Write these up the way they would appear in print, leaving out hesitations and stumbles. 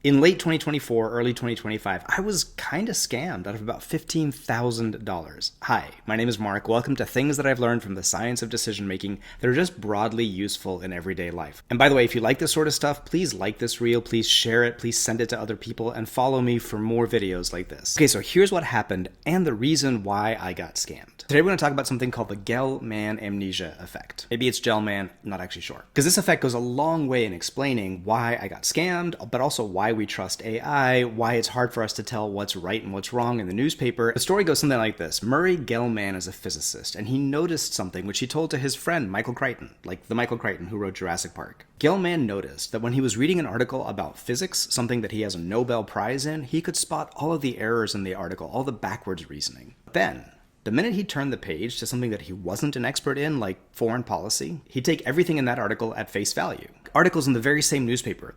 In late 2024, early 2025, I was kind of scammed out of about $15,000. Hi, my name is Mark. Welcome to things that I've learned from the science of decision making that are just broadly useful in everyday life. And by the way, if you like this sort of stuff, please like this reel, please share it, please send it to other people, and follow me for more videos like this. Okay, so here's what happened and the reason why I got scammed. Today we're going to talk about something called the Gell-Mann amnesia effect. Maybe it's Gell-Mann, I'm not actually sure. Because this effect goes a long way in explaining why I got scammed, but also why we trust AI, why it's hard for us to tell what's right and what's wrong in the newspaper. The story goes something like this. Murray Gell-Mann is a physicist, and he noticed something which he told to his friend Michael Crichton, like the Michael Crichton who wrote Jurassic Park. Gell-Mann noticed that when he was reading an article about physics, something that he has a Nobel Prize in, he could spot all of the errors in the article, all the backwards reasoning. Then, the minute he turned the page to something that he wasn't an expert in, like foreign policy, he'd take everything in that article at face value. Articles in the same newspaper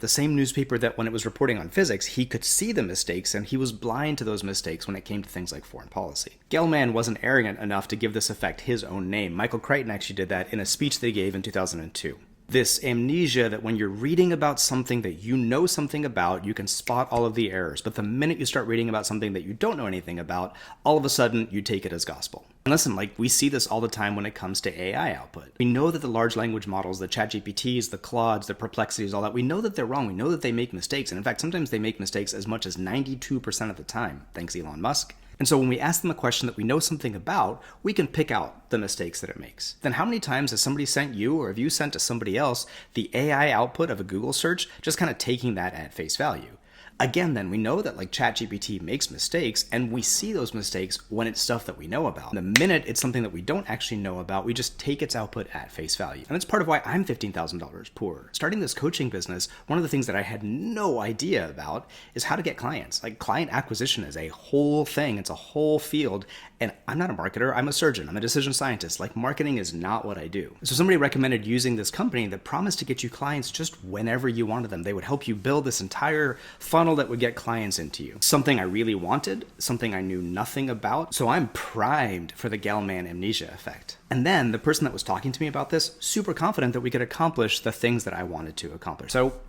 that when it was reporting on physics, he could see the mistakes and he was blind to those mistakes when it came to things like foreign policy. Gell-Mann wasn't arrogant enough to give this effect his own name. Michael Crichton actually did that in a speech they gave in 2002. This amnesia that when you're reading about something that you know something about, you can spot all of the errors. But the minute you start reading about something that you don't know anything about, all of a sudden you take it as gospel. And listen, we see this all the time when it comes to AI output. We know that the large language models, the ChatGPTs, the Claudes, the Perplexities, all that, we know that they're wrong. We know that they make mistakes. And in fact, sometimes they make mistakes as much as 92% of the time, thanks Elon Musk. And so when we ask them a question that we know something about, we can pick out the mistakes that it makes. Then how many times has somebody sent you, or have you sent to somebody else, the AI output of a Google search, just kind of taking that at face value? Again, then we know that ChatGPT makes mistakes, and we see those mistakes when it's stuff that we know about. The minute it's something that we don't actually know about, we just take its output at face value. And that's part of why I'm $15,000 poor. Starting this coaching business, one of the things that I had no idea about is how to get clients. Client acquisition is a whole thing. It's a whole field. And I'm not a marketer, I'm a surgeon, I'm a decision scientist. Marketing is not what I do. So somebody recommended using this company that promised to get you clients just whenever you wanted them. They would help you build this entire funnel that would get clients into you. Something I really wanted, something I knew nothing about. So I'm primed for the Gell-Mann amnesia effect. And then the person that was talking to me about this, super confident that we could accomplish the things that I wanted to accomplish. So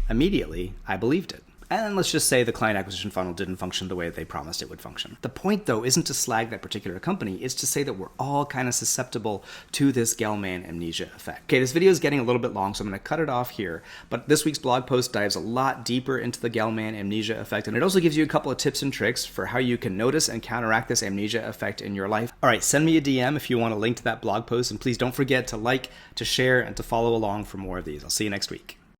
immediately I believed it. And let's just say the client acquisition funnel didn't function the way that they promised it would function. The point, though, isn't to slag that particular company. It's to say that we're all kind of susceptible to this Gell-Mann amnesia effect. Okay, this video is getting a little bit long, so I'm going to cut it off here. But this week's blog post dives a lot deeper into the Gell-Mann amnesia effect. And it also gives you a couple of tips and tricks for how you can notice and counteract this amnesia effect in your life. All right, send me a DM if you want a link to that blog post. And please don't forget to like, to share, and to follow along for more of these. I'll see you next week.